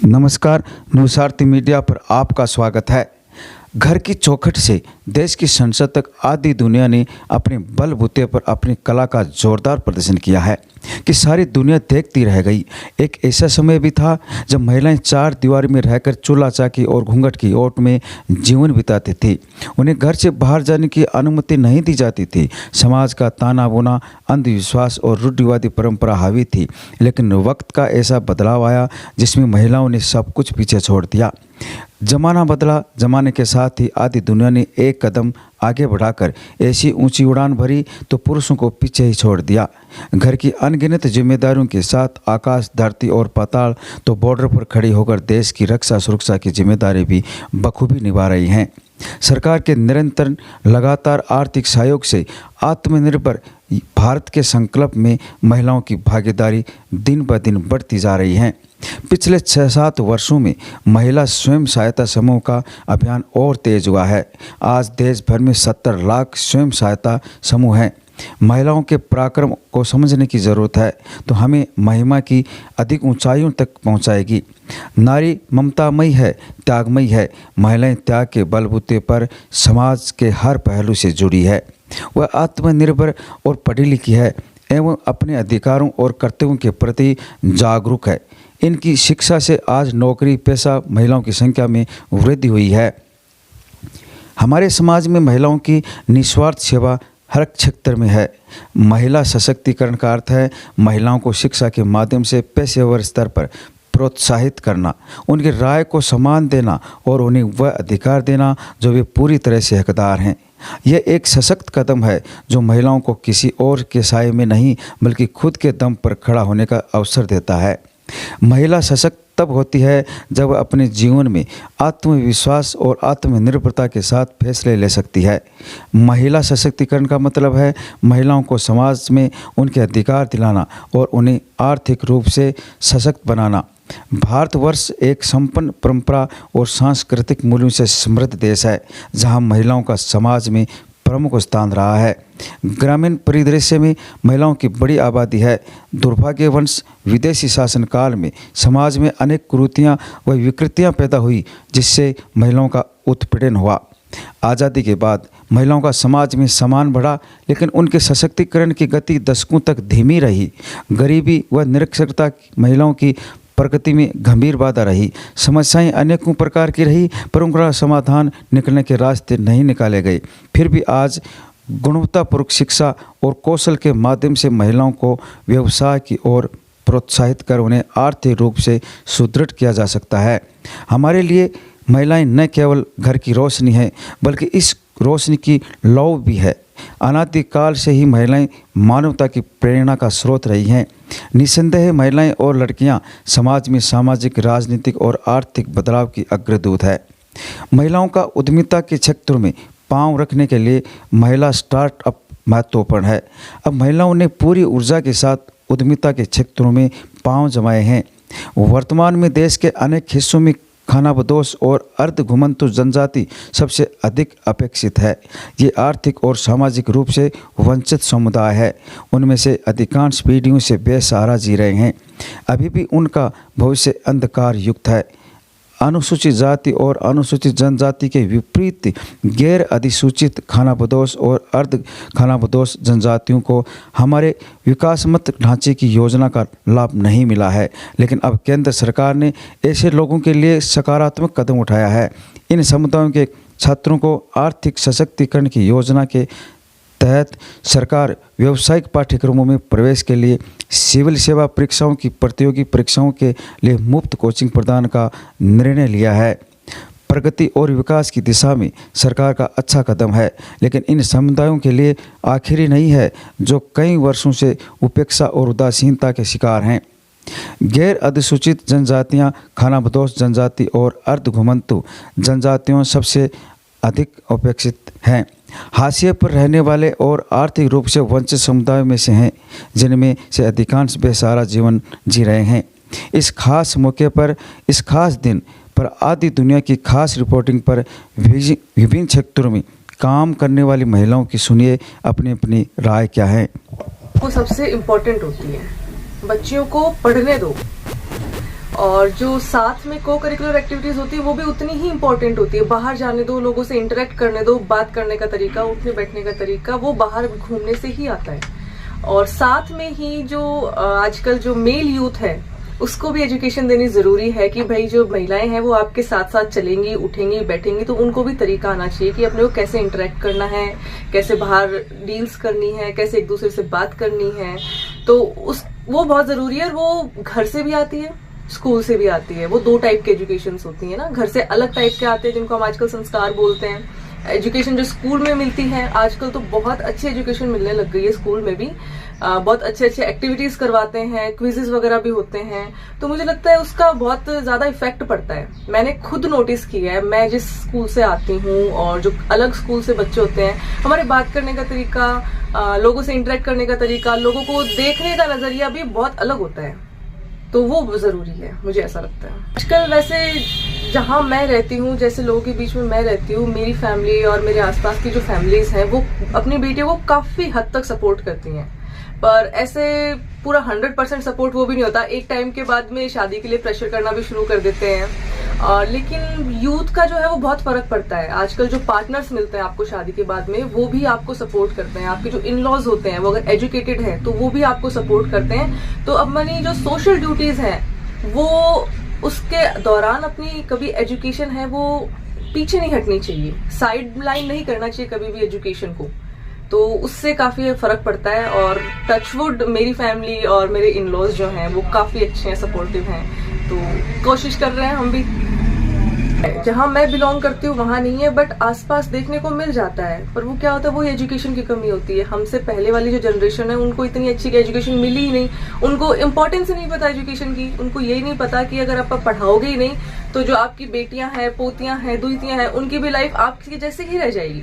नमस्कार, न्यूज़ारती मीडिया पर आपका स्वागत है। घर की चौखट से देश की संसद तक आधी दुनिया ने अपने बलबूते पर अपनी कला का जोरदार प्रदर्शन किया है कि सारी दुनिया देखती रह गई। एक ऐसा समय भी था जब महिलाएं चार दीवार में रहकर चूल्हा चाकी और घूंघट की ओट में जीवन बिताती थी। उन्हें घर से बाहर जाने की अनुमति नहीं दी जाती थी। समाज का ताना बाना, अंधविश्वास और रूढ़िवादी परंपरा हावी थी। लेकिन वक्त का ऐसा बदलाव आया जिसमें महिलाओं ने सब कुछ पीछे छोड़ दिया। जमाना बदला, जमाने के साथ ही आधी दुनिया ने एक कदम आगे बढ़ाकर ऐसी ऊंची उड़ान भरी तो पुरुषों को पीछे ही छोड़ दिया। घर की अनगिनत जिम्मेदारियों के साथ आकाश, धरती और पाताल तो बॉर्डर पर खड़ी होकर देश की रक्षा सुरक्षा की जिम्मेदारी भी बखूबी निभा रही हैं। सरकार के निरंतर लगातार आर्थिक सहयोग से आत्मनिर्भर भारत के संकल्प में महिलाओं की भागीदारी दिन ब दिन बढ़ती जा रही है। पिछले 6-7 वर्षों में महिला स्वयं सहायता समूह का अभियान और तेज हुआ है। आज देश भर में 70 लाख स्वयं सहायता समूह हैं। महिलाओं के पराक्रम को समझने की ज़रूरत है तो हमें महिमा की अधिक ऊंचाइयों तक पहुंचाएगी। नारी ममतामयी है, त्यागमयी है। महिलाएं त्याग के बलबूते पर समाज के हर पहलू से जुड़ी है। वह आत्मनिर्भर और पढ़ी लिखी है एवं अपने अधिकारों और कर्तव्यों के प्रति जागरूक है। इनकी शिक्षा से आज नौकरी पेशा महिलाओं की संख्या में वृद्धि हुई है। हमारे समाज में महिलाओं की निस्वार्थ सेवा हर क्षेत्र में है। महिला सशक्तिकरण का अर्थ है महिलाओं को शिक्षा के माध्यम से पेशेवर स्तर पर प्रोत्साहित करना, उनकी राय को सम्मान देना और उन्हें वह अधिकार देना जो वे पूरी तरह से हकदार हैं। यह एक सशक्त कदम है जो महिलाओं को किसी और के साए में नहीं बल्कि खुद के दम पर खड़ा होने का अवसर देता है। महिला सशक्त तब होती है जब वह अपने जीवन में आत्मविश्वास और आत्मनिर्भरता के साथ फैसले ले सकती है। महिला सशक्तिकरण का मतलब है महिलाओं को समाज में उनके अधिकार दिलाना और उन्हें आर्थिक रूप से सशक्त बनाना। भारतवर्ष एक संपन्न परंपरा और सांस्कृतिक मूल्यों से समृद्ध देश है जहां महिलाओं का समाज में प्रमुख स्थान रहा है। ग्रामीण परिदृश्य में महिलाओं की बड़ी आबादी है। दुर्भाग्यवश विदेशी शासनकाल में समाज में अनेक कुरीतियाँ व विकृतियाँ पैदा हुई जिससे महिलाओं का उत्पीड़न हुआ। आज़ादी के बाद महिलाओं का समाज में सम्मान बढ़ा लेकिन उनके सशक्तिकरण की गति दशकों तक धीमी रही। गरीबी व निरक्षरता महिलाओं की प्रगति में गंभीर बाधा रही। समस्याएं अनेकों प्रकार की रही पर उनका समाधान निकलने के रास्ते नहीं निकाले गए। फिर भी आज गुणवत्तापूर्ण शिक्षा और कौशल के माध्यम से महिलाओं को व्यवसाय की ओर प्रोत्साहित कर उन्हें आर्थिक रूप से सुदृढ़ किया जा सकता है। हमारे लिए महिलाएं न केवल घर की रोशनी है बल्कि इस रोशनी की लौ भी है। अनादिकाल से ही महिलाएं मानवता की प्रेरणा का स्रोत रही हैं। निस्संदेह महिलाएं और लड़कियां समाज में सामाजिक, राजनीतिक और आर्थिक बदलाव की अग्रदूत है। महिलाओं का उद्यमिता के क्षेत्र में पांव रखने के लिए महिला स्टार्टअप महत्वपूर्ण है। अब महिलाओं ने पूरी ऊर्जा के साथ उद्यमिता के क्षेत्रों में पांव जमाए हैं। वर्तमान में देश के अनेक हिस्सों में खानाबदोश और अर्ध घुमंतु जनजाति सबसे अधिक अपेक्षित है। ये आर्थिक और सामाजिक रूप से वंचित समुदाय है। उनमें से अधिकांश पीढ़ियों से बेसहारा जी रहे हैं। अभी भी उनका भविष्य अंधकार युक्त है। अनुसूचित जाति और अनुसूचित जनजाति के विपरीत गैर अधिसूचित खानाबदोश और अर्ध खानाबदोश जनजातियों को हमारे विकासमत ढांचे की योजना का लाभ नहीं मिला है। लेकिन अब केंद्र सरकार ने ऐसे लोगों के लिए सकारात्मक कदम उठाया है। इन समुदायों के छात्रों को आर्थिक सशक्तिकरण की योजना के तहत सरकार व्यावसायिक पाठ्यक्रमों में प्रवेश के लिए सिविल सेवा परीक्षाओं की प्रतियोगी परीक्षाओं के लिए मुफ्त कोचिंग प्रदान का निर्णय लिया है। प्रगति और विकास की दिशा में सरकार का अच्छा कदम है लेकिन इन समुदायों के लिए आखिरी नहीं है जो कई वर्षों से उपेक्षा और उदासीनता के शिकार हैं। गैर अधिसूचित जनजातियां, खानाबदोश जनजाति और अर्ध घुमंतु जनजातियों सबसे अधिक अपेक्षित हैं। हाशिए पर रहने वाले और आर्थिक रूप से वंचित समुदायों में से हैं जिनमें से अधिकांश बेसहारा जीवन जी रहे हैं। इस खास मौके पर, इस खास दिन पर आधी दुनिया की खास रिपोर्टिंग पर विभिन्न क्षेत्रों में काम करने वाली महिलाओं की सुनिए अपनी अपनी राय क्या है। वो सबसे इम्पोर्टेंट होती है। बच्चियों को पढ़ने दो और जो साथ में को करिकुलर एक्टिविटीज होती है वो भी उतनी ही इम्पोर्टेंट होती है। बाहर जाने दो, लोगों से इंटरेक्ट करने दो, बात करने का तरीका, उठने बैठने का तरीका वो बाहर घूमने से ही आता है। और साथ में ही जो आजकल जो मेल यूथ है उसको भी एजुकेशन देनी जरूरी है कि भाई जो महिलाएं हैं वो आपके साथ साथ चलेंगी, उठेंगी, बैठेंगी, तो उनको भी तरीका आना चाहिए कि अपने को कैसे इंटरेक्ट करना है, कैसे बाहर डील्स करनी है, कैसे एक दूसरे से बात करनी है। तो वो बहुत जरूरी है। और वो घर से भी आती है, स्कूल से भी आती है। वो दो टाइप की एजुकेशन होती है ना। घर से अलग टाइप के आते हैं जिनको हम आजकल संस्कार बोलते हैं। एजुकेशन जो स्कूल में मिलती है, आजकल तो बहुत अच्छी एजुकेशन मिलने लग गई है स्कूल में भी। बहुत अच्छे अच्छे एक्टिविटीज करवाते हैं, क्विजेस वगैरह भी होते हैं। तो मुझे लगता है उसका बहुत ज्यादा इफेक्ट पड़ता है। मैंने खुद नोटिस किया है, मैं जिस स्कूल से आती हूँ और जो अलग स्कूल से बच्चे होते हैं, हमारे बात करने का तरीका, लोगों से इंटरेक्ट करने का तरीका, लोगों को देखने का नजरिया भी बहुत अलग होता है। तो वो जरूरी है, मुझे ऐसा लगता है। आजकल वैसे जहाँ मैं रहती हूँ, जैसे लोगों के बीच में मैं रहती हूँ, मेरी फैमिली और मेरे आसपास की जो फैमिलीज हैं वो अपनी बेटियों को काफी हद तक सपोर्ट करती हैं। पर ऐसे पूरा 100% सपोर्ट वो भी नहीं होता। एक टाइम के बाद में शादी के लिए प्रेशर करना भी शुरू कर देते हैं। लेकिन यूथ का जो है वो बहुत फर्क पड़ता है। आजकल जो पार्टनर्स मिलते हैं आपको शादी के बाद में, वो भी आपको सपोर्ट करते हैं। आपके जो इन लॉज होते हैं वो अगर एजुकेटेड है तो वो भी आपको सपोर्ट करते हैं। तो अब अपनी जो सोशल ड्यूटीज हैं वो उसके दौरान अपनी कभी एजुकेशन है वो पीछे नहीं हटनी चाहिए, साइड लाइन नहीं करना चाहिए कभी भी एजुकेशन को। तो उससे काफी फर्क पड़ता है। और टचवुड मेरी फैमिली और मेरे इन लॉज जो हैं वो काफी अच्छे हैं, सपोर्टिव हैं। तो कोशिश कर रहे हैं हम भी। जहां मैं बिलोंग करती हूँ वहां नहीं है, बट आसपास देखने को मिल जाता है। पर वो क्या होता है, वो एजुकेशन की कमी होती है। हमसे पहले वाली जो जनरेशन है उनको इतनी अच्छी एजुकेशन मिली ही नहीं। उनको इम्पोर्टेंस ही नहीं पता एजुकेशन की। उनको यही नहीं पता कि अगर आप पढ़ाओगे ही नहीं तो जो आपकी बेटियां हैं, पोतियां हैं, दुतियां हैं, उनकी भी लाइफ आपकी जैसे ही रह जाएगी।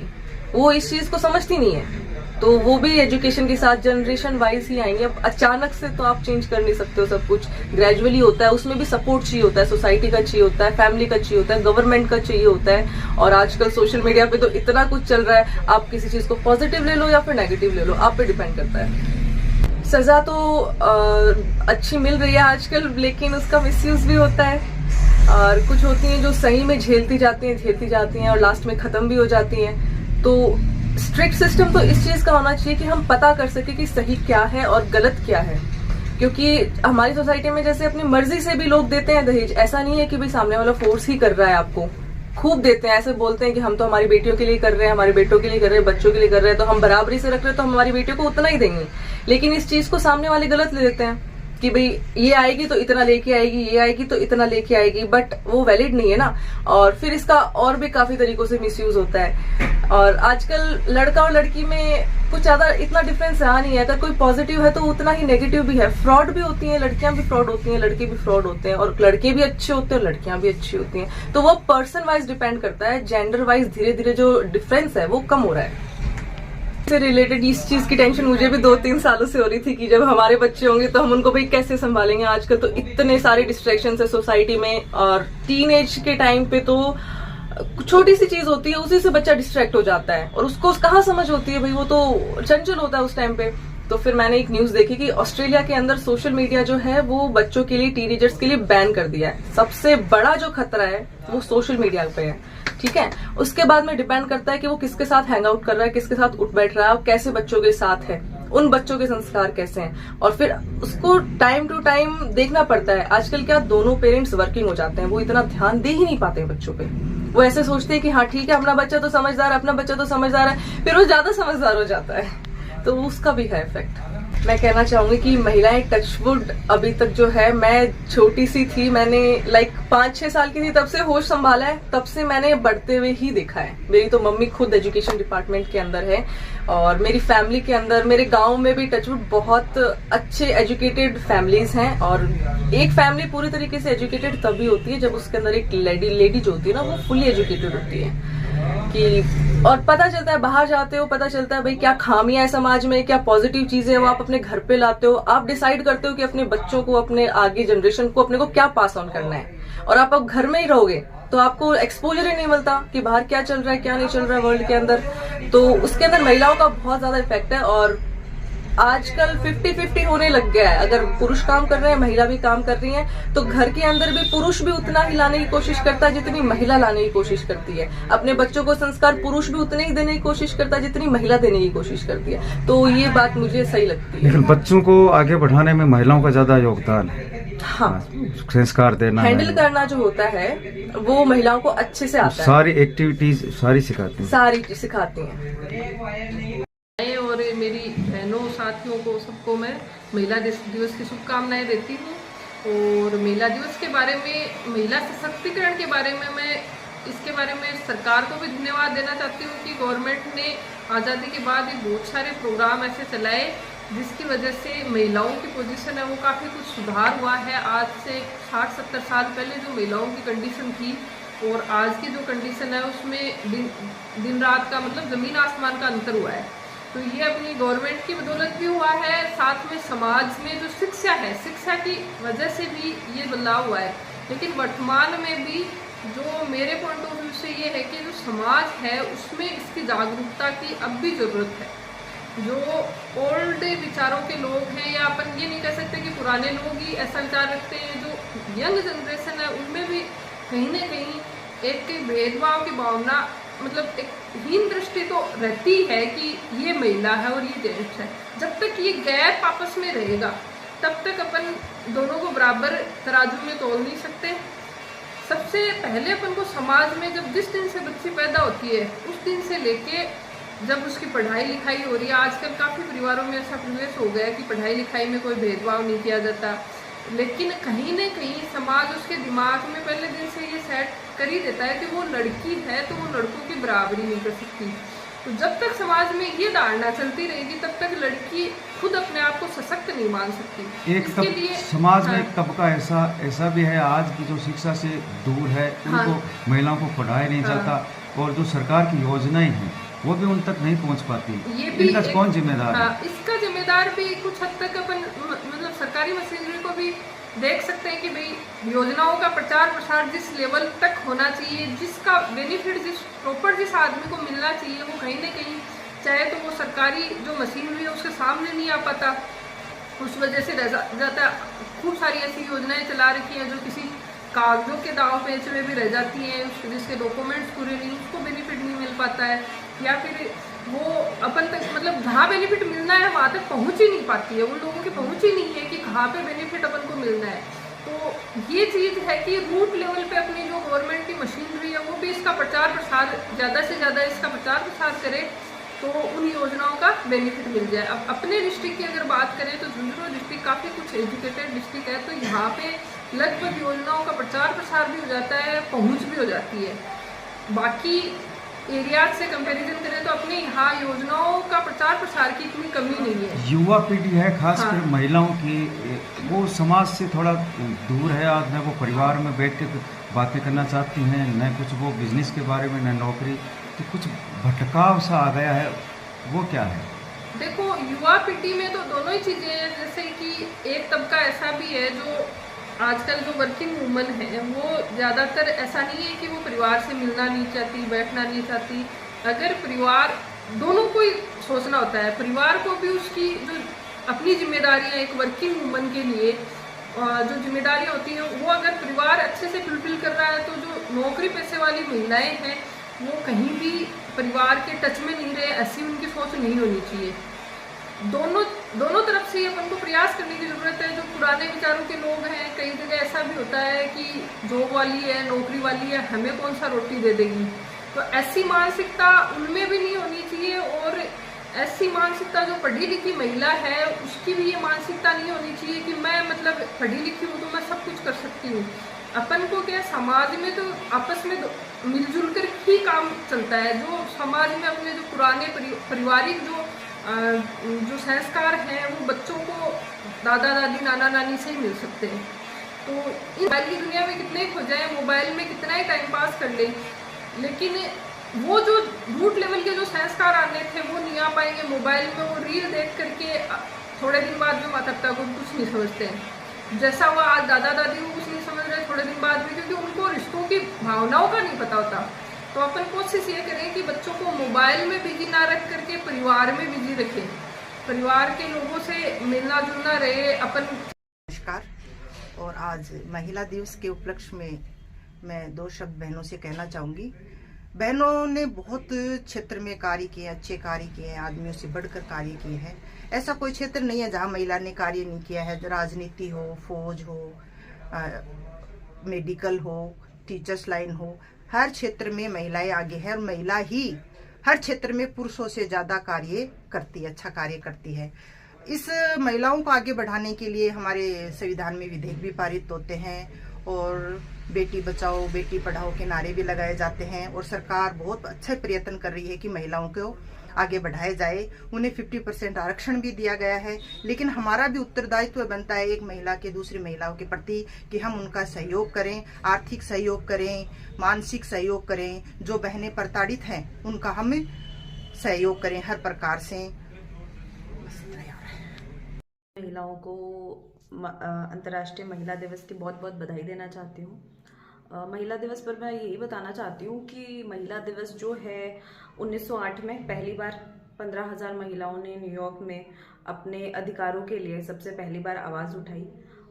वो इस चीज को समझती नहीं है। तो वो भी एजुकेशन के साथ जनरेशन वाइज ही आएंगे। अब अचानक से तो आप चेंज कर नहीं सकते हो, सब कुछ ग्रेजुअली होता है। उसमें भी सपोर्ट चाहिए होता है, सोसाइटी का चाहिए होता है, फैमिली का चाहिए होता है, गवर्नमेंट का चाहिए होता है। और आजकल सोशल मीडिया पे तो इतना कुछ चल रहा है, आप किसी चीज को पॉजिटिव ले लो या फिर नेगेटिव ले लो, आप पे डिपेंड करता है। सजा तो अच्छी मिल रही है आजकल, लेकिन उसका मिसयूज भी होता है। और कुछ होती हैं जो सही में झेलती जाती हैं और लास्ट में खत्म भी हो जाती हैं। तो स्ट्रिक्ट सिस्टम तो इस चीज का होना चाहिए कि हम पता कर सके कि सही क्या है और गलत क्या है। क्योंकि हमारी सोसाइटी में जैसे अपनी मर्जी से भी लोग देते हैं दहेज। ऐसा नहीं है कि भाई सामने वाला फोर्स ही कर रहा है आपको, खूब देते हैं। ऐसे बोलते हैं कि हम तो हमारी बेटियों के लिए कर रहे हैं, हमारे बेटों के लिए कर रहे हैं, बच्चों के लिए कर रहे हैं, तो हम बराबरी से रख रहे हैं तो हम हमारी बेटियों को उतना ही देंगे। लेकिन इस चीज को सामने वाले गलत ले लेते हैं कि भाई ये आएगी तो इतना लेके आएगी, ये आएगी तो इतना लेके आएगी, बट वो वैलिड नहीं है ना। और फिर इसका और भी काफी तरीकों से मिसयूज होता है। और आजकल लड़का और लड़की में कुछ ज्यादा इतना डिफरेंस रहा नहीं है। अगर कोई पॉजिटिव है तो उतना ही नेगेटिव भी है। फ्रॉड भी होती है, लड़कियां भी फ्रॉड होती हैं, लड़के भी फ्रॉड होते हैं, और लड़के भी अच्छे होते हैं और लड़कियां भी अच्छी होती हैं। तो वो पर्सन वाइज डिपेंड करता है। जेंडर वाइज धीरे धीरे जो डिफरेंस है वो कम हो रहा है। से रिलेटेड इस चीज की टेंशन मुझे भी 2-3 सालों से हो रही थी कि जब हमारे बच्चे होंगे तो हम उनको भाई कैसे संभालेंगे। आजकल तो इतने सारे डिस्ट्रैक्शंस है सोसाइटी में, और टीन एज के टाइम पे तो छोटी सी चीज होती है उसी से बच्चा डिस्ट्रैक्ट हो जाता है, और उसको कहाँ समझ होती है भाई, वो तो चंचल होता है उस टाइम पे। तो फिर मैंने एक न्यूज देखी कि ऑस्ट्रेलिया के अंदर सोशल मीडिया जो है वो बच्चों के लिए, टीनेजर्स के लिए बैन कर दिया है। सबसे बड़ा जो खतरा है वो सोशल मीडिया पे है, ठीक है। उसके बाद में डिपेंड करता है कि वो किसके साथ हैंग आउट कर रहा है, किसके साथ उठ बैठ रहा है, और कैसे बच्चों के साथ है, उन बच्चों के संस्कार कैसे हैं, और फिर उसको टाइम टू टाइम देखना पड़ता है। आजकल क्या दोनों पेरेंट्स वर्किंग हो जाते हैं, वो इतना ध्यान दे ही नहीं पाते हैं बच्चों पे। वो ऐसे सोचते हैं कि हाँ ठीक है अपना बच्चा तो समझदार है, अपना बच्चा तो समझदार है, फिर वो ज्यादा समझदार हो जाता है। तो उसका भी है इफेक्ट। मैं कहना चाहूंगी कि महिलाएं टचवुड अभी तक जो है, मैं छोटी सी थी, मैंने 5-6 साल की थी तब से होश संभाला है, तब से मैंने बढ़ते हुए ही देखा है। मेरी तो मम्मी खुद एजुकेशन डिपार्टमेंट के अंदर है, और मेरी फैमिली के अंदर, मेरे गांव में भी टचवुड बहुत अच्छे एजुकेटेड फैमिलीज हैं। और एक फैमिली पूरी तरीके से एजुकेटेड तभी होती है जब उसके अंदर एक लेडी जो होती है ना वो फुली एजुकेटेड होती है। कि और पता चलता है, बाहर जाते हो पता चलता है भाई क्या खामियां है समाज में, क्या पॉजिटिव चीजें हैं वो आप अपने घर पे लाते हो। आप डिसाइड करते हो कि अपने बच्चों को, अपने आगे जनरेशन को, अपने को क्या पास ऑन करना है। और आप अब घर में ही रहोगे तो आपको एक्सपोजर ही नहीं मिलता कि बाहर क्या चल रहा है, क्या नहीं चल रहा है वर्ल्ड के अंदर। तो उसके अंदर महिलाओं का बहुत ज्यादा इफेक्ट है। और आजकल 50-50 होने लग गया है। अगर पुरुष काम कर रहे हैं, महिला भी काम कर रही है, तो घर के अंदर भी पुरुष भी उतना ही लाने की कोशिश करता है जितनी महिला लाने की कोशिश करती है। अपने बच्चों को संस्कार पुरुष भी उतने ही देने की कोशिश करता है जितनी महिला देने की कोशिश करती है। तो ये बात मुझे सही लगती है। लेकिन बच्चों को आगे बढ़ाने में महिलाओं का ज्यादा योगदान है। हाँ, संस्कार देना, हैंडल करना जो होता है वो महिलाओं को अच्छे से आता है। सारी एक्टिविटीज सारी सिखाती हैं। सारी सिखाती हैं। और मेरी बहनों साथियों को सबको मैं महिला दिवस की शुभकामनाएं देती हूँ। और महिला दिवस के बारे में, महिला सशक्तिकरण के बारे में मैं इसके बारे में सरकार को भी धन्यवाद देना चाहती हूँ कि गवर्नमेंट ने आज़ादी के बाद ये बहुत सारे प्रोग्राम ऐसे चलाए जिसकी वजह से महिलाओं की पोजीशन है वो काफ़ी कुछ सुधार हुआ है। आज से 60-70 साल पहले जो महिलाओं की कंडीशन थी और आज की जो कंडीशन है उसमें दिन रात का मतलब ज़मीन आसमान का अंतर हुआ है। तो ये अपनी गवर्नमेंट की बदौलत भी हुआ है, साथ में समाज में जो शिक्षा है, शिक्षा की वजह से भी ये बदलाव हुआ है। लेकिन वर्तमान में भी जो मेरे पॉइंट ऑफ व्यू से ये है कि जो समाज है उसमें इसकी जागरूकता की अब भी ज़रूरत है। जो ओल्ड विचारों के लोग हैं, या अपन ये नहीं कह सकते कि पुराने लोग ही ऐसा विचार रखते हैं, जो यंग जनरेशन है उनमें भी कहीं ना कहीं एक भेदभाव की भावना, मतलब एक हीन दृष्टि तो रहती है कि ये महिला है और ये जेंट्स है। जब तक ये गैप आपस में रहेगा तब तक अपन दोनों को बराबर तराजू में तोल नहीं सकते। सबसे पहले अपन को समाज में जब जिस दिन से बच्ची पैदा होती है उस दिन से लेके जब उसकी पढ़ाई लिखाई हो रही है, आजकल काफ़ी परिवारों में ऐसा प्रवेश हो गया है कि पढ़ाई लिखाई में कोई भेदभाव नहीं किया जाता, लेकिन कहीं ना कहीं समाज उसके दिमाग में पहले दिन से ये सेट कर ही देता है कि वो लड़की है तो वो लड़कों की बराबरी नहीं कर सकती। तो जब तक समाज में ये धारणा चलती रहेगी तब तक लड़की खुद अपने आप को सशक्त नहीं मान सकती। एक समाज में एक तबका ऐसा भी है आज की जो शिक्षा से दूर है, उनको महिलाओं को पढ़ाया नहीं जाता, और जो सरकार की योजनाएं हैं वो भी उन तक नहीं पहुंच पाती। ये भी इनका कौन जिम्मेदार है? इसका जिम्मेदार भी कुछ हद तक अपन मतलब सरकारी मशीनरी को भी देख सकते हैं कि भाई योजनाओं का प्रचार प्रसार जिस लेवल तक होना चाहिए, जिसका बेनिफिट जिस आदमी को मिलना चाहिए, वो कहीं ना कहीं चाहे तो वो सरकारी जो मशीनरी है उसके सामने नहीं आ पाता, उस वजह से रह जाता। खूब सारी ऐसी योजनाएं चला रखी हैं जो किसी कागजों के दाव पेच में भी रह जाती हैं, जिसके डॉक्यूमेंट्स पूरे नहीं, उसको बेनिफिट नहीं मिल पाता है, या फिर वो अपन तक मतलब जहाँ बेनिफिट मिलना है वहाँ तक पहुँच ही नहीं पाती है, उन लोगों की पहुँच ही नहीं है कि कहाँ पे बेनिफिट अपन को मिलना है। तो ये चीज़ है कि रूट लेवल पे अपनी जो गवर्नमेंट की मशीनरी है वो भी इसका प्रचार प्रसार ज़्यादा से ज़्यादा इसका प्रचार प्रसार करे तो उन योजनाओं का बेनिफिट मिल जाए। अब अपने डिस्ट्रिक्ट की अगर बात करें तो झुंझुनू डिस्ट्रिक्ट काफ़ी कुछ एजुकेटेड डिस्ट्रिक्ट है, तो यहाँ पे लगभग योजनाओं का प्रचार प्रसार भी हो जाता है, पहुँच भी हो जाती है। बाकी एरियाज से कंपैरिजन करें तो अपने यहाँ योजनाओं का प्रचार प्रसार की इतनी कमी नहीं है। युवा पीढ़ी है खासकर महिलाओं की, वो समाज से थोड़ा दूर है। आज न वो परिवार में बैठ के बातें करना चाहती हैं, न कुछ वो बिजनेस के बारे में, न नौकरी, तो कुछ भटकाव सा आ गया है, वो क्या है? देखो युवा पीढ़ी में तो दोनों ही चीज़ें हैं, जैसे कि एक तबका ऐसा भी है जो आजकल जो वर्किंग वूमन है वो ज़्यादातर ऐसा नहीं है कि वो परिवार से मिलना नहीं चाहती, बैठना नहीं चाहती। अगर परिवार दोनों को ही सोचना होता है, परिवार को भी उसकी जो अपनी जिम्मेदारियां एक वर्किंग वूमन के लिए जो जिम्मेदारियां होती हैं वो अगर परिवार अच्छे से फुलफिल कर रहा है, तो जो नौकरी पेशे वाली महिलाएं हैं वो कहीं भी परिवार के टच में नहीं रहे, ऐसी उनकी सोच नहीं होनी चाहिए। दोनों तरफ से अपन को प्रयास करने की ज़रूरत है। जो पुराने विचारों के लोग हैं, कई जगह ऐसा भी होता है कि जॉब वाली है, नौकरी वाली है, हमें कौन सा रोटी दे देगी, तो ऐसी मानसिकता उनमें भी नहीं होनी चाहिए। और ऐसी मानसिकता जो पढ़ी लिखी महिला है उसकी भी ये मानसिकता नहीं होनी चाहिए कि मैं मतलब पढ़ी लिखी हूँ तो मैं सब कुछ कर सकती हूँ। अपन को क्या समाज में तो आपस में मिलजुल कर ही काम चलता है। जो समाज में अपने जो पुराने पारिवारिक जो संस्कार हैं वो बच्चों को दादा दादी नाना नानी से ही मिल सकते हैं। तो इस मोबाइल की दुनिया में कितने खो जाए, मोबाइल में कितना ही टाइम पास कर ले, लेकिन वो जो रूट लेवल के जो संस्कार आने थे वो नहीं आ पाएंगे। मोबाइल में वो रील देख करके थोड़े दिन बाद में माता पिता को कुछ नहीं समझते हैं, जैसा वो आज दादा दादी को कुछ नहीं समझ रहे थोड़े दिन बाद में, क्योंकि उनको रिश्तों की भावनाओं का नहीं पता होता। तो अपन कोशिश ये करें कि बच्चों को मोबाइल में बिजी ना रख करके परिवार में बिजी रखें, परिवार के लोगों से मिलना जुलना रहे अपन। नमस्कार। और आज महिला दिवस के उपलक्ष्य में मैं 2 शब्द बहनों से कहना चाहूँगी। बहनों ने बहुत क्षेत्र में कार्य किए, अच्छे कार्य किए हैं, आदमियों से बढ़कर कार्य किए हैं। ऐसा कोई क्षेत्र नहीं है जहाँ महिला ने कार्य नहीं किया है। राजनीति हो, फौज हो, मेडिकल हो, टीचर्स लाइन हो, हर क्षेत्र में महिलाएं आगे हैं और महिला ही हर क्षेत्र में पुरुषों से ज़्यादा कार्य करती है, अच्छा कार्य करती है। इस महिलाओं को आगे बढ़ाने के लिए हमारे संविधान में विधेयक भी पारित होते हैं और बेटी बचाओ बेटी पढ़ाओ के नारे भी लगाए जाते हैं और सरकार बहुत अच्छे प्रयत्न कर रही है कि महिलाओं को आगे बढ़ाया जाए। उन्हें 50% आरक्षण भी दिया गया है, लेकिन हमारा भी उत्तरदायित्व बनता है एक महिला के दूसरी महिलाओं के प्रति कि हम उनका सहयोग करें, आर्थिक सहयोग करें, मानसिक सहयोग करें। जो बहनें प्रताड़ित हैं उनका हम सहयोग करें हर प्रकार से। महिलाओं को अंतर्राष्ट्रीय महिला दिवस की बहुत बहुत बधाई देना चाहती हूँ। महिला दिवस पर मैं यही बताना चाहती हूँ कि महिला दिवस जो है 1908 में पहली बार 15,000 महिलाओं ने न्यूयॉर्क में अपने अधिकारों के लिए सबसे पहली बार आवाज़ उठाई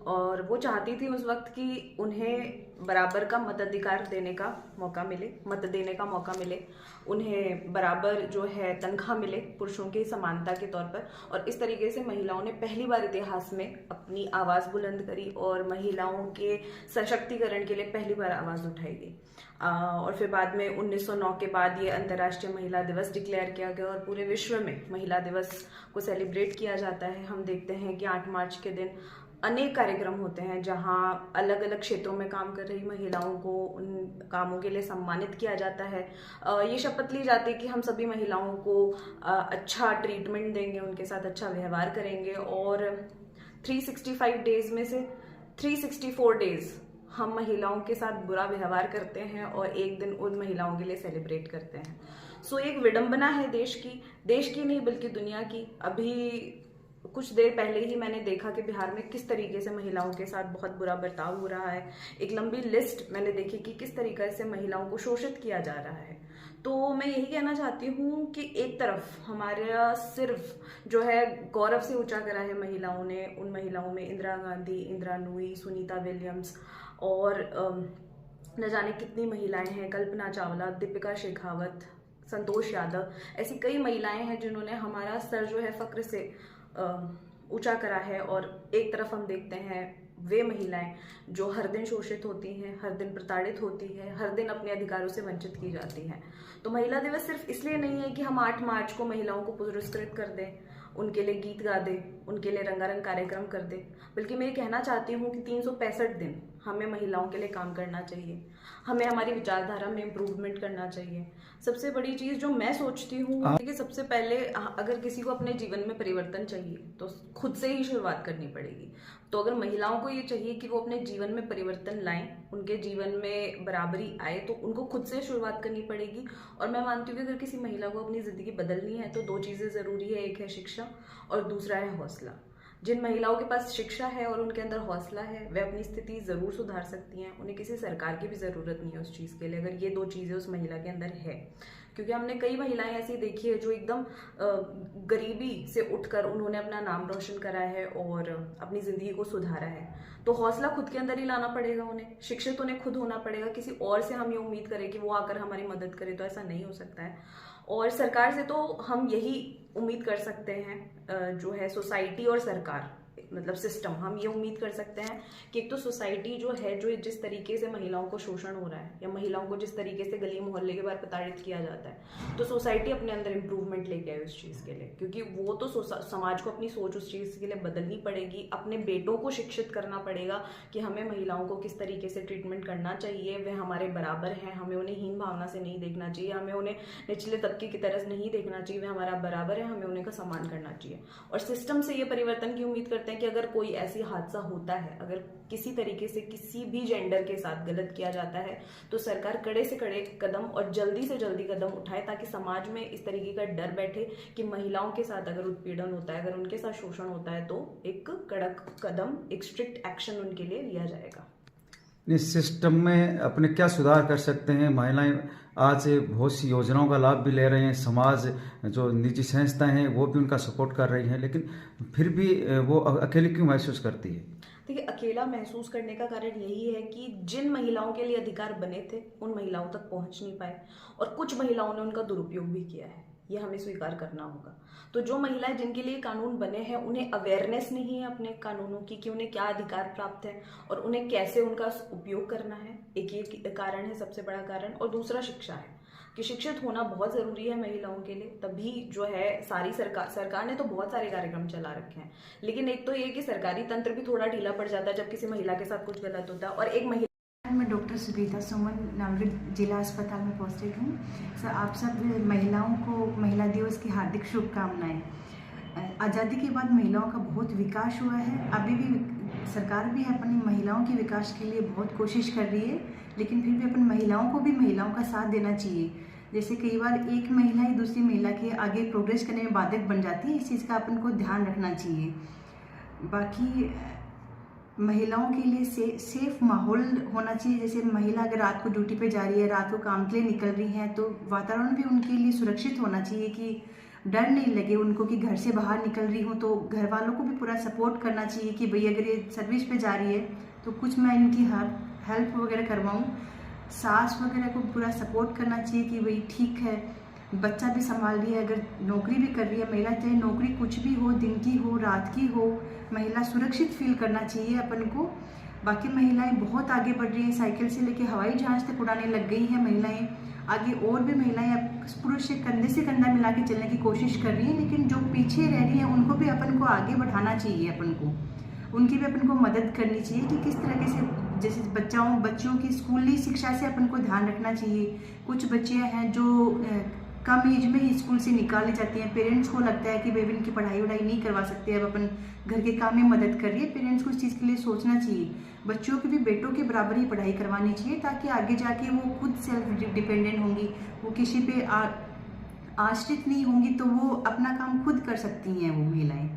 और वो चाहती थी उस वक्त कि उन्हें बराबर का मताधिकार देने का मौका मिले, मत देने का मौका मिले, उन्हें बराबर जो है तनख्वाह मिले पुरुषों की समानता के तौर पर। और इस तरीके से महिलाओं ने पहली बार इतिहास में अपनी आवाज़ बुलंद करी और महिलाओं के सशक्तिकरण के लिए पहली बार आवाज़ उठाई गई। और फिर बाद में 1909 के बाद ये अंतर्राष्ट्रीय महिला दिवस डिक्लेयर किया गया और पूरे विश्व में महिला दिवस को सेलिब्रेट किया जाता है। हम देखते हैं कि 8 मार्च के दिन अनेक कार्यक्रम होते हैं जहां अलग अलग क्षेत्रों में काम कर रही महिलाओं को उन कामों के लिए सम्मानित किया जाता है। ये शपथ ली जाती है कि हम सभी महिलाओं को अच्छा ट्रीटमेंट देंगे, उनके साथ अच्छा व्यवहार करेंगे और 365 डेज में से 364 डेज हम महिलाओं के साथ बुरा व्यवहार करते हैं और एक दिन उन महिलाओं के लिए सेलिब्रेट करते हैं। सो एक विडंबना है देश की नहीं बल्कि दुनिया की। अभी कुछ देर पहले ही मैंने देखा कि बिहार में किस तरीके से महिलाओं के साथ बहुत बुरा बर्ताव हो रहा है। एक लंबी लिस्ट मैंने देखी कि किस तरीके से महिलाओं को शोषित किया जा रहा है। तो मैं यही कहना चाहती हूँ कि एक तरफ हमारा सिर्फ जो है गौरव से ऊंचा करा है महिलाओं ने। उन महिलाओं में इंदिरा गांधी, इंदिरा नूई, सुनीता विलियम्स और न जाने कितनी महिलाएं हैं, कल्पना चावला, दीपिका शेखावत, संतोष यादव, ऐसी कई महिलाएं हैं जिन्होंने हमारा सर जो है फक्र से ऊंचा करा है। और एक तरफ हम देखते हैं वे महिलाएं जो हर दिन शोषित होती हैं, हर दिन प्रताड़ित होती हैं, हर दिन अपने अधिकारों से वंचित की जाती हैं। तो महिला दिवस सिर्फ इसलिए नहीं है कि हम 8 मार्च को महिलाओं को पुरस्कृत कर दें, उनके लिए गीत गा दें, उनके लिए रंगारंग कार्यक्रम कर दें, बल्कि मैं कहना चाहती हूँ कि 365 दिन हमें महिलाओं के लिए काम करना चाहिए, हमें हमारी विचारधारा में इम्प्रूवमेंट करना चाहिए। सबसे बड़ी चीज़ जो मैं सोचती हूँ कि सबसे पहले अगर किसी को अपने जीवन में परिवर्तन चाहिए तो खुद से ही शुरुआत करनी पड़ेगी। तो अगर महिलाओं को ये चाहिए कि वो अपने जीवन में परिवर्तन लाएं, उनके जीवन में बराबरी आए, तो उनको खुद से शुरुआत करनी पड़ेगी। और मैं मानती हूँ कि अगर किसी महिला को अपनी ज़िंदगी बदलनी है तो 2 चीज़ें ज़रूरी है, एक है शिक्षा और दूसरा है हौसला। जिन महिलाओं के पास शिक्षा है और उनके अंदर हौसला है वे अपनी स्थिति ज़रूर सुधार सकती हैं। उन्हें किसी सरकार की भी ज़रूरत नहीं है उस चीज़ के लिए, अगर ये 2 चीज़ें उस महिला के अंदर है। क्योंकि हमने कई महिलाएं ऐसी देखी है जो एकदम गरीबी से उठकर उन्होंने अपना नाम रोशन करा है और अपनी ज़िंदगी को सुधारा है। तो हौसला खुद के अंदर ही लाना पड़ेगा, उन्हें शिक्षित उन्हें खुद होना पड़ेगा। किसी और से हम ये उम्मीद करें कि वो आकर हमारी मदद करे तो ऐसा नहीं हो सकता है। और सरकार से तो हम यही उम्मीद कर सकते हैं, जो है सोसाइटी और सरकार मतलब सिस्टम, हम ये उम्मीद कर सकते हैं कि एक तो सोसाइटी जो है जो जिस तरीके से महिलाओं को शोषण हो रहा है या महिलाओं को जिस तरीके से गली मोहल्ले के बाहर प्रताड़ित किया जाता है, तो सोसाइटी अपने अंदर इम्प्रूवमेंट लेके आए उस चीज़ के लिए। क्योंकि वो तो समाज को अपनी सोच उस चीज़ के लिए बदलनी पड़ेगी। अपने बेटों को शिक्षित करना पड़ेगा कि हमें महिलाओं को किस तरीके से ट्रीटमेंट करना चाहिए, वे हमारे बराबर हैं, हमें उन्हें हीन भावना से नहीं देखना चाहिए, हमें उन्हें निचले तबके की तरह नहीं देखना चाहिए, वे हमारा बराबर है, हमें उन्हें का सम्मान करना चाहिए। और सिस्टम से ये परिवर्तन की उम्मीद करते हैं कि अगर कोई ऐसी हादसा होता है, अगर किसी तरीके से किसी भी जेंडर के साथ गलत किया जाता है, तो सरकार कड़े से कड़े कदम और जल्दी से जल्दी कदम उठाए ताकि समाज में इस तरीके का डर बैठे कि महिलाओं के साथ अगर उत्पीड़न होता है, अगर उनके साथ शोषण होता है तो एक कड़क कदम, एक स्ट्रिक्ट एक्शन उनके लिए लिया जाएगा। इस सिस्टम में अपने क्या सुधार कर सकते हैं? महिलाएं आज बहुत सी योजनाओं का लाभ भी ले रहे हैं, समाज जो निजी संस्थाएं हैं वो भी उनका सपोर्ट कर रही हैं, लेकिन फिर भी वो अकेली क्यों महसूस करती है? देखिए, अकेला महसूस करने का कारण यही है कि जिन महिलाओं के लिए अधिकार बने थे उन महिलाओं तक पहुंच नहीं पाए और कुछ महिलाओं ने उनका दुरुपयोग भी किया है, ये हमें स्वीकार करना होगा। तो जो महिलाएं जिनके लिए कानून बने हैं उन्हें अवेयरनेस नहीं है अपने कानूनों की कि उन्हें क्या अधिकार प्राप्त है और उन्हें कैसे उनका उपयोग करना है, एक ये कारण है सबसे बड़ा कारण। और दूसरा शिक्षा है कि शिक्षित होना बहुत ज़रूरी है महिलाओं के लिए, तभी जो है सारी सरकार ने तो बहुत सारे कार्यक्रम चला रखे हैं, लेकिन एक तो ये कि सरकारी तंत्र भी थोड़ा ढीला पड़ जाता है जब किसी महिला के साथ कुछ गलत होता है। और एक महिला, मैं डॉक्टर सुगीता सुमन नामदेव जिला अस्पताल में पोस्टेड हूँ। सर, आप सब महिलाओं को महिला दिवस की हार्दिक शुभकामनाएं। आज़ादी के बाद महिलाओं का बहुत विकास हुआ है, अभी भी सरकार भी अपनी महिलाओं के विकास के लिए बहुत कोशिश कर रही है, लेकिन फिर भी अपन महिलाओं को भी महिलाओं का साथ देना चाहिए। जैसे कई बार एक महिला ही दूसरी महिला के आगे प्रोग्रेस करने में बाधक बन जाती है, इस चीज़ का अपन को ध्यान रखना चाहिए। बाकी महिलाओं के लिए सेफ माहौल होना चाहिए। जैसे महिला अगर रात को ड्यूटी पे जा रही है, रात को काम के लिए निकल रही हैं, तो वातावरण भी उनके लिए सुरक्षित होना चाहिए कि डर नहीं लगे उनको कि घर से बाहर निकल रही हूँ। तो घर वालों को भी पूरा सपोर्ट करना चाहिए कि भाई अगर ये सर्विस पे जा रही है तो कुछ मैं इनकी हेल्प वगैरह करवाऊँ। सास वगैरह को पूरा सपोर्ट करना चाहिए कि भाई ठीक है, बच्चा भी संभाल रही है, अगर नौकरी भी कर रही है महिला, चाहे नौकरी कुछ भी हो, दिन की हो रात की हो, महिला सुरक्षित फील करना चाहिए अपन को। बाकी महिलाएं बहुत आगे बढ़ रही हैं, साइकिल से लेके हवाई जहाज तक उड़ाने लग गई हैं महिलाएं। आगे और भी महिलाएं अब पुरुष से कंधा मिला के चलने की कोशिश कर रही हैं, लेकिन जो पीछे रह रही हैं उनको भी अपन को आगे बढ़ाना चाहिए। अपन को उनकी भी अपन को मदद करनी चाहिए कि किस तरीके से, जैसे बच्चों की स्कूली शिक्षा से अपन को ध्यान रखना चाहिए। कुछ बच्चियाँ हैं जो कम एज में ही स्कूल से निकाली जाती हैं, पेरेंट्स को लगता है कि बेबी इनकी पढ़ाई वढ़ाई नहीं करवा सकते, अब अपन घर के काम में मदद कर रही है। पेरेंट्स को इस चीज़ के लिए सोचना चाहिए, बच्चों की भी बेटों के बराबर ही पढ़ाई करवानी चाहिए, ताकि आगे जाके वो खुद सेल्फ डिपेंडेंट होंगी, वो किसी पे आश्रित नहीं होंगी, तो वो अपना काम खुद कर सकती हैं वो महिलाएं।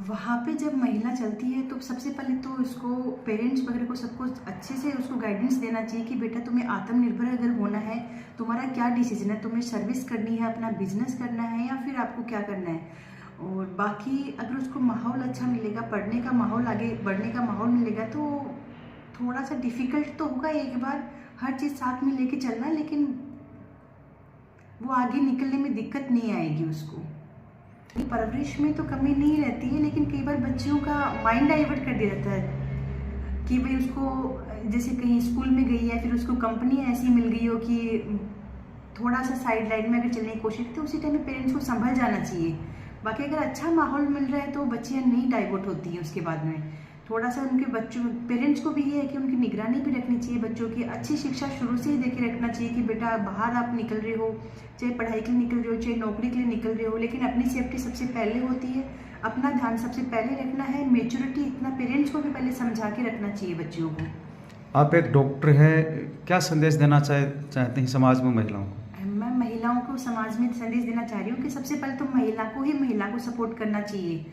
वहाँ पे जब महिला चलती है तो सबसे पहले तो उसको पेरेंट्स वगैरह को सबको अच्छे से उसको गाइडेंस देना चाहिए कि बेटा तुम्हें आत्मनिर्भर अगर होना है, तुम्हारा क्या डिसीजन है, तुम्हें सर्विस करनी है, अपना बिजनेस करना है, या फिर आपको क्या करना है। और बाकी अगर उसको माहौल अच्छा मिलेगा, पढ़ने का माहौल, आगे बढ़ने का माहौल मिलेगा, तो थोड़ा सा डिफ़िकल्ट तो होगा एक बार हर चीज़ साथ में लेके चलना, लेकिन वो आगे निकलने में दिक्कत नहीं आएगी उसको। परवरिश में तो कमी नहीं रहती है, लेकिन कई बार बच्चियों का माइंड डाइवर्ट कर दिया जाता है कि भाई उसको जैसे कहीं स्कूल में गई है, फिर उसको कंपनी ऐसी मिल गई हो कि थोड़ा सा साइड लाइन में अगर चलने की कोशिश करती है, उसी टाइम में पेरेंट्स को संभल जाना चाहिए। बाकी अगर अच्छा माहौल मिल रहा है तो बच्चियाँ नहीं डाइवर्ट होती हैं उसके बाद में। थोड़ा सा उनके बच्चों, पेरेंट्स को भी ये है कि उनकी निगरानी भी रखनी चाहिए, बच्चों की अच्छी शिक्षा शुरू से ही देके रखना चाहिए कि बेटा बाहर आप निकल रहे हो, चाहे पढ़ाई के लिए निकल रहे हो, चाहे नौकरी के लिए निकल रहे हो, लेकिन अपनी सेफ्टी सबसे पहले होती है, अपना ध्यान सबसे पहले रखना है। मेच्योरिटी इतना पेरेंट्स को भी पहले समझा के रखना चाहिए बच्चियों को। आप एक डॉक्टर हैं, क्या संदेश देना चाहते हैं समाज में महिलाओं को? मैं महिलाओं को समाज में संदेश देना चाह रही हूँ कि सबसे पहले तो महिला को सपोर्ट करना चाहिए,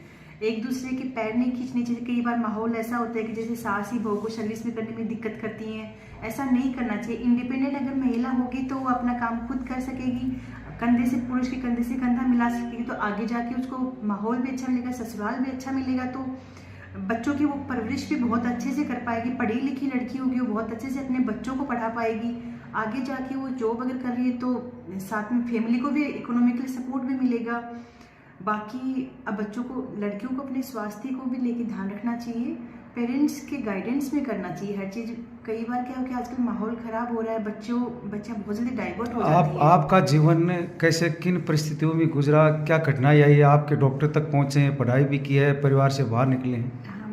एक दूसरे के पैर नहीं खींचने चाहिए। कई बार माहौल ऐसा होता है कि जैसे सास ही बहू को सर्विस में करने में दिक्कत करती हैं, ऐसा नहीं करना चाहिए। इंडिपेंडेंट अगर महिला होगी तो वो अपना काम खुद कर सकेगी, पुरुष के कंधे से कंधा मिला सकेगी, तो आगे जाके उसको माहौल भी अच्छा मिलेगा, ससुराल भी अच्छा मिलेगा, तो बच्चों की वो परवरिश भी बहुत अच्छे से कर पाएगी। पढ़ी लिखी लड़की होगी, वो बहुत अच्छे से अपने बच्चों को पढ़ा पाएगी। आगे जाके वो जॉब अगर कर रही है तो साथ में फैमिली को भी इकोनॉमिकली सपोर्ट भी मिलेगा। बाकी अब बच्चों को, लड़कियों को अपने स्वास्थ्य को भी लेके ध्यान रखना चाहिए, पेरेंट्स के गाइडेंस में करना चाहिए हर चीज़। कई बार क्या हो कि आजकल माहौल ख़राब हो रहा है, बच्चा बहुत जल्दी डाइवर्ट हो जाती है। आपका जीवन कैसे, किन परिस्थितियों में गुजरा, क्या कठिनाई आई है, आपके डॉक्टर तक पहुँचे हैं, पढ़ाई भी की है, परिवार से बाहर निकले हैं?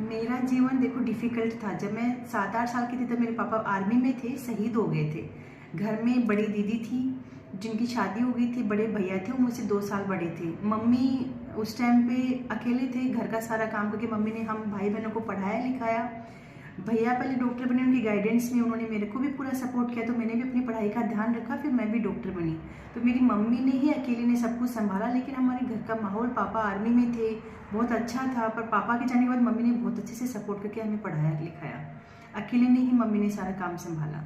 मेरा जीवन देखो डिफ़िकल्ट था। जब मैं 7-8 साल की थी तब मेरे पापा आर्मी में थे, शहीद हो गए थे। घर में बड़ी दीदी थी जिनकी शादी हो गई थी, बड़े भैया थे वो मुझसे 2 साल बड़े थे। मम्मी उस टाइम पे अकेले थे, घर का सारा काम करके मम्मी ने हम भाई बहनों को पढ़ाया लिखाया। भैया पहले डॉक्टर बने, उनकी गाइडेंस में उन्होंने मेरे को भी पूरा सपोर्ट किया, तो मैंने भी अपनी पढ़ाई का ध्यान रखा, फिर मैं भी डॉक्टर बनी। तो मेरी मम्मी ने ही अकेले ने सब कुछ संभाला, लेकिन हमारे घर का माहौल, पापा आर्मी में थे, बहुत अच्छा था। पर पापा के जाने के बाद मम्मी ने बहुत अच्छे से सपोर्ट करके हमें पढ़ाया लिखाया। अकेले नहीं, मम्मी ने सारा काम संभाला।